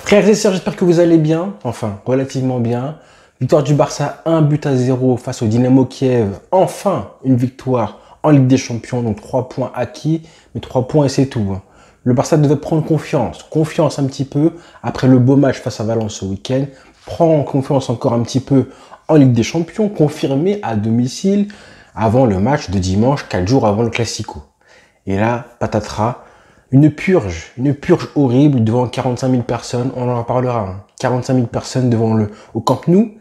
Frères et sœurs, j'espère que vous allez bien, enfin relativement bien. Victoire du Barça 1-0 face au Dynamo Kiev. Enfin une victoire en Ligue des Champions, donc 3 points acquis, mais 3 points et c'est tout. Le Barça devait prendre confiance un petit peu après le beau match face à Valence ce week-end. Prendre confiance encore un petit peu en Ligue des Champions, confirmé à domicile avant le match de dimanche, 4 jours avant le Classico. Et là, patatras. Une purge horrible devant 45 000 personnes, on en parlera. 45 000 personnes au Camp Nou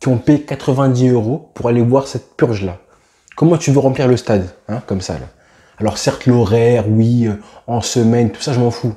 qui ont payé 90 € pour aller voir cette purge-là. Comment tu veux remplir le stade, comme ça là? Alors certes l'horaire, oui, en semaine, tout ça je m'en fous.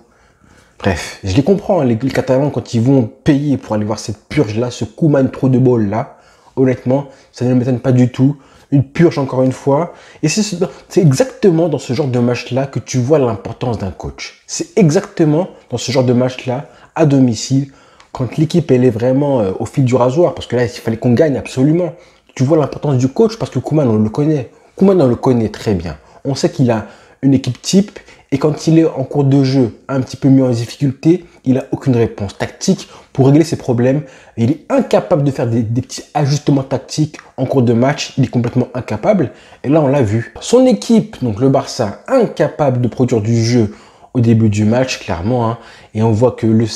Bref, je les comprends, les Catalans quand ils vont payer pour aller voir cette purge-là, ce Koeman trop de bol là, honnêtement, ça ne m'étonne pas du tout. Une purge encore une fois. Et c'est exactement dans ce genre de match-là que tu vois l'importance d'un coach. C'est exactement dans ce genre de match-là, à domicile, quand l'équipe elle est vraiment au fil du rasoir, parce que là, il fallait qu'on gagne absolument. Tu vois l'importance du coach parce que Koeman, on le connaît. Koeman, on le connaît très bien. On sait qu'il a une équipe type et quand il est en cours de jeu un petit peu mieux en difficulté, il n'a aucune réponse tactique pour régler ses problèmes. Il est incapable de faire des petits ajustements tactiques en cours de match. Il est complètement incapable. Et là, on l'a vu. Son équipe, donc le Barça, incapable de produire du jeu au début du match, clairement. Et on voit que les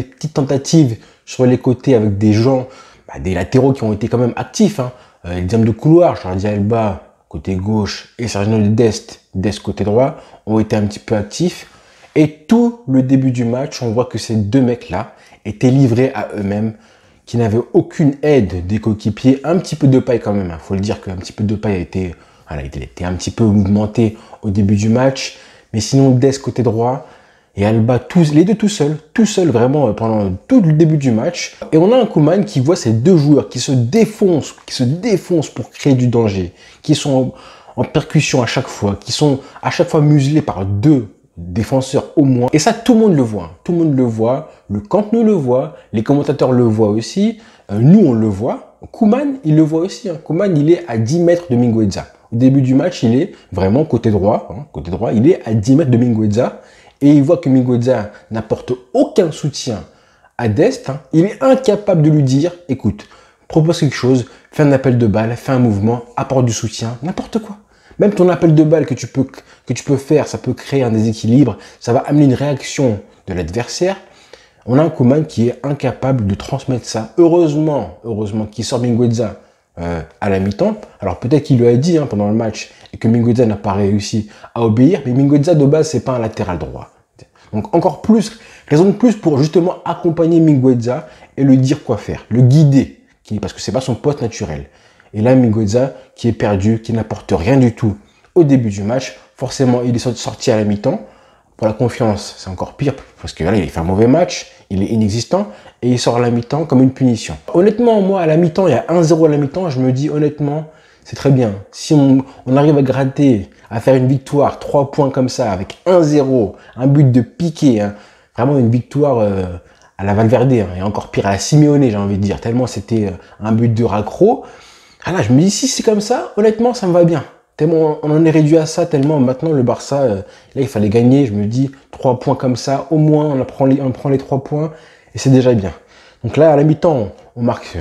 petites tentatives sur les côtés avec des gens, des latéraux qui ont été quand même actifs. Les hommes de couloir, Jordi Alba, côté gauche, et Sergio Dest côté droit, ont été un petit peu actifs. Et tout le début du match, on voit que ces deux mecs-là étaient livrés à eux-mêmes, qui n'avaient aucune aide des coéquipiers. Un petit peu de paille quand même, faut le dire qu'un petit peu de paille a été, il était un petit peu mouvementé au début du match. Mais sinon, Dest côté droit et Alba, les deux tout seuls vraiment pendant tout le début du match. Et on a un Koeman qui voit ces deux joueurs qui se défoncent pour créer du danger, qui sont en percussion à chaque fois, qui sont à chaque fois muselés par deux défenseurs au moins. Et ça, tout le monde le voit. Tout le monde le voit. Le Camp Nou le voit. Les commentateurs le voient aussi. Nous, on le voit. Koeman, il le voit aussi. Koeman, il est à 10 mètres de Mingueza. Au début du match, il est vraiment côté droit. Il est à 10 mètres de Mingueza. Et il voit que Mingueza n'apporte aucun soutien à Dest. Il est incapable de lui dire, écoute, propose quelque chose, fais un appel de balle, fais un mouvement, apporte du soutien, n'importe quoi. Même ton appel de balle que tu peux faire, ça peut créer un déséquilibre, ça va amener une réaction de l'adversaire. On a un Koeman qui est incapable de transmettre ça. Heureusement qu'il sort Mingueza à la mi-temps. Alors peut-être qu'il lui a dit pendant le match et que Mingueza n'a pas réussi à obéir, mais Mingueza de base c'est pas un latéral droit. Donc encore plus, raison de plus pour justement accompagner Mingueza et lui dire quoi faire, le guider, parce que c'est pas son poste naturel. Et là, Mingueza, qui est perdu, qui n'apporte rien du tout au début du match, forcément, il est sorti à la mi-temps. Pour la confiance, c'est encore pire, parce que là, il fait un mauvais match, il est inexistant, et il sort à la mi-temps comme une punition. Honnêtement, moi, à la mi-temps, il y a 1-0 à la mi-temps, je me dis, honnêtement, c'est très bien. Si on arrive à gratter, à faire une victoire, 3 points comme ça, avec 1-0, un but de Piqué, vraiment une victoire à la Valverde, et encore pire à la Simeone, j'ai envie de dire, tellement c'était un but de raccro. Ah là, je me dis, si c'est comme ça, honnêtement, ça me va bien. Tellement on en est réduit à ça, tellement maintenant le Barça, là, il fallait gagner. Je me dis, 3 points comme ça, au moins, on prend les 3 points, et c'est déjà bien. Donc là, à la mi-temps, on marque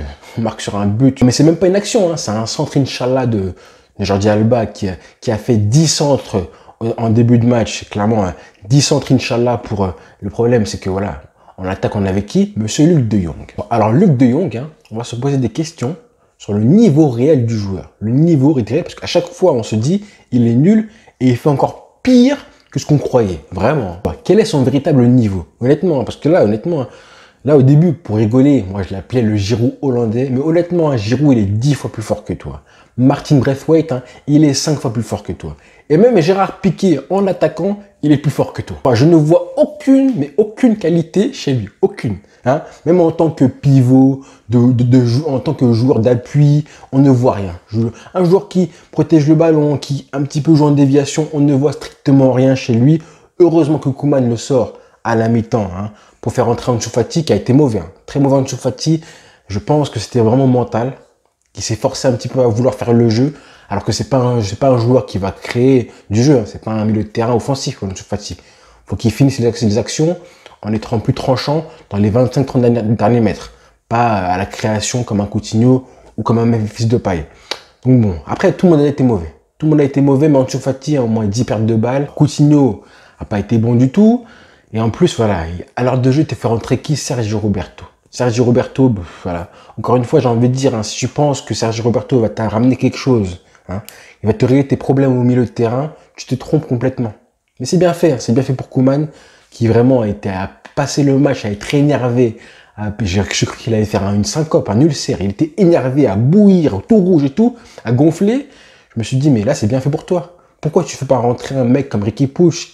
sur un but. Mais c'est même pas une action, c'est un centre, Inch'Allah, de Jordi Alba, qui a fait 10 centres en début de match. Clairement, 10 centres, Inch'Allah, pour... le problème, c'est que voilà, en attaque, on avait qui? Monsieur Luc de Jong. Bon, alors, Luc de Jong, on va se poser des questions sur le niveau réel du joueur. Le niveau réel, parce qu'à chaque fois, on se dit, il est nul et il fait encore pire que ce qu'on croyait. Vraiment. Quel est son véritable niveau? Honnêtement, parce que là, là, au début, pour rigoler, moi, je l'appelais le Giroud hollandais. Mais honnêtement, Giroud, il est 10 fois plus fort que toi. Martin Braithwaite, il est 5 fois plus fort que toi. Et même Gérard Piqué, en attaquant, il est plus fort que toi. Je ne vois aucune qualité chez lui. Aucune. Même en tant que pivot, en tant que joueur d'appui, on ne voit rien. Un joueur qui protège le ballon, qui un petit peu joue en déviation, on ne voit strictement rien chez lui. Heureusement que Koeman le sort à la mi-temps pour faire entrer Ansu Fati qui a été mauvais. Très mauvais Ansu Fati. Je pense que c'était vraiment mental, qui s'est forcé un petit peu à vouloir faire le jeu, alors que c'est pas un joueur qui va créer du jeu. C'est pas un milieu de terrain offensif, Ansu Fati. Faut qu'il finisse les actions en étant plus tranchant dans les 25-30 derniers mètres. Pas à la création comme un Coutinho ou comme un Memphis Depay. Donc bon, après, tout le monde a été mauvais. Tout le monde a été mauvais, mais Ansu Fati a au moins 10 pertes de balles. Coutinho n'a pas été bon du tout. Et en plus, voilà, à l'heure de jeu, il t'a fait rentrer qui? Sergio Roberto. Sergio Roberto, voilà. Encore une fois, j'ai envie de dire, hein, si tu penses que Sergio Roberto va te ramener quelque chose, hein, il va te régler tes problèmes au milieu de terrain, tu te trompes complètement. Mais c'est bien fait, hein, c'est bien fait pour Koeman, qui vraiment a été à passer le match, à être énervé. J'ai cru qu'il allait faire une syncope, un ulcère. Il était énervé, à bouillir, tout rouge et tout, à gonfler. Je me suis dit, mais là, c'est bien fait pour toi. Pourquoi tu ne fais pas rentrer un mec comme Riqui Puig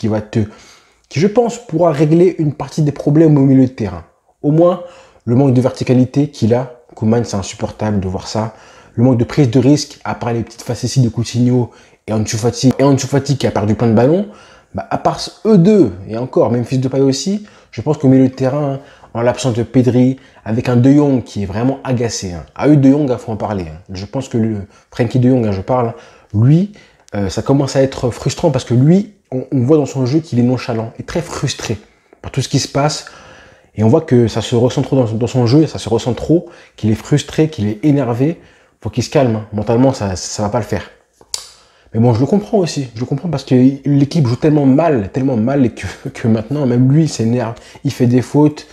qui, je pense, pourra régler une partie des problèmes au milieu de terrain. Au moins, le manque de verticalité qu'il a, Koeman, c'est insupportable de voir ça. Le manque de prise de risque, à part les petites facéties de Coutinho et Ansu Fati qui a perdu plein de ballons, bah, à part eux deux, et encore, Memphis Depay aussi, je pense qu'au milieu de terrain, en l'absence de Pedri, avec un De Jong qui est vraiment agacé. Hein. À eux, De Jong, il faut en parler. Hein. Je pense que Frenkie De Jong, hein, je parle, lui, ça commence à être frustrant parce que lui, on voit dans son jeu qu'il est nonchalant et très frustré par tout ce qui se passe. Et on voit que ça se ressent trop dans son jeu, ça se ressent trop, qu'il est frustré, qu'il est énervé. Faut qu'il se calme. Hein. Mentalement, ça va pas le faire. Mais bon, je le comprends aussi. Je le comprends parce que l'équipe joue tellement mal et que maintenant, même lui, il s'énerve. Il fait des fautes.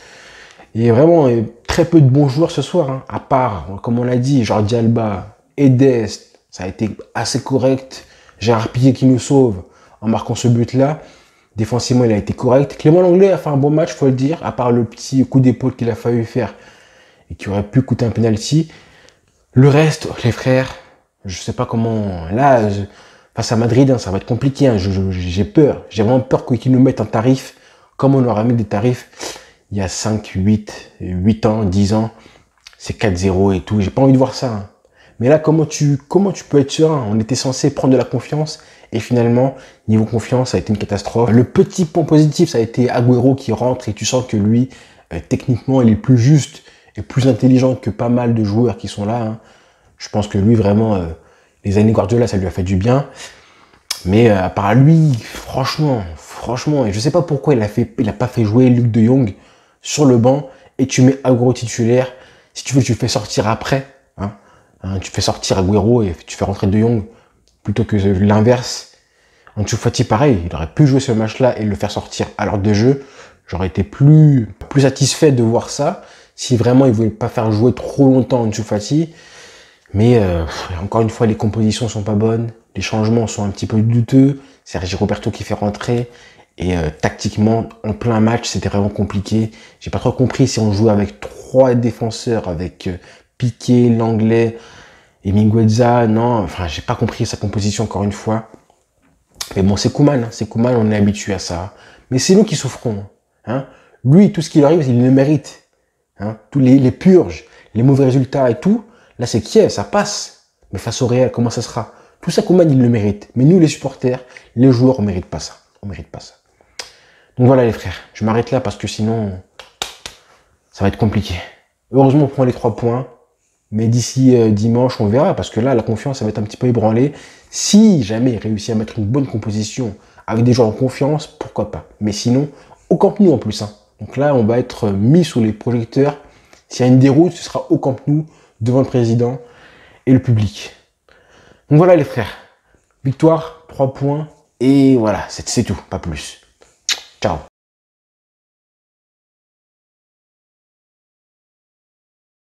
Et vraiment, très peu de bons joueurs ce soir. Hein. À part, comme on l'a dit, Jordi Alba et Dest, ça a été assez correct. Gérard Piqué qui nous sauve en marquant ce but-là. Défensivement, il a été correct. Clément Lenglet a fait un bon match, faut le dire, à part le petit coup d'épaule qu'il a fallu faire et qui aurait pu coûter un penalty. Le reste, les frères, je sais pas comment... Là, face à Madrid, hein, ça va être compliqué. Hein. J'ai peur. J'ai vraiment peur qu'ils nous mettent un tarif comme on leur a mis des tarifs il y a 5, 8 ans, 10 ans. C'est 4-0 et tout. J'ai pas envie de voir ça. Hein. Mais là, comment tu peux être serein? On était censé prendre de la confiance. Et finalement, niveau confiance, ça a été une catastrophe. Le petit point positif, ça a été Agüero qui rentre et tu sens que lui, techniquement, il est plus juste et plus intelligent que pas mal de joueurs qui sont là. Hein. Je pense que lui, vraiment, les années Guardiola, ça lui a fait du bien. Mais à part lui, franchement, et je sais pas pourquoi il a pas fait jouer Luc de Jong sur le banc et tu mets Agüero titulaire. Si tu veux, tu le fais sortir après. Hein. Tu fais sortir Agüero et tu fais rentrer de Jong plutôt que l'inverse. Ansu Fati, pareil, il aurait pu jouer ce match-là et le faire sortir à l'heure de jeu. J'aurais été plus satisfait de voir ça si vraiment il voulait pas faire jouer trop longtemps Ansu Fati. Mais encore une fois, les compositions sont pas bonnes, les changements sont un petit peu douteux. C'est Sergio Roberto qui fait rentrer et tactiquement, en plein match, c'était vraiment compliqué. J'ai pas trop compris si on jouait avec 3 défenseurs, avec Piqué, Lenglet et Mingueza. Non, enfin, j'ai pas compris sa composition encore une fois. Mais bon, c'est Koeman, on est habitué à ça. Mais c'est nous qui souffrons. Hein. Lui, tout ce qui lui arrive, il le mérite. Hein. Tous les purges, les mauvais résultats et tout, là c'est Kiev, ça passe. Mais face au Real, comment ça sera? Tout ça, Koeman, il le mérite. Mais nous, les supporters, les joueurs, on mérite pas ça. On mérite pas ça. Donc voilà les frères, je m'arrête là parce que sinon, ça va être compliqué. Heureusement, on prend les 3 points. Mais d'ici dimanche, on verra, parce que là, la confiance, ça va être un petit peu ébranlée. Si jamais il réussit à mettre une bonne composition avec des joueurs en confiance, pourquoi pas. Mais sinon, au Camp Nou en plus. Hein. Donc là, on va être mis sous les projecteurs. S'il y a une déroute, ce sera au Camp Nou, devant le président et le public. Donc voilà les frères. Victoire, 3 points, et voilà, c'est tout, pas plus. Ciao.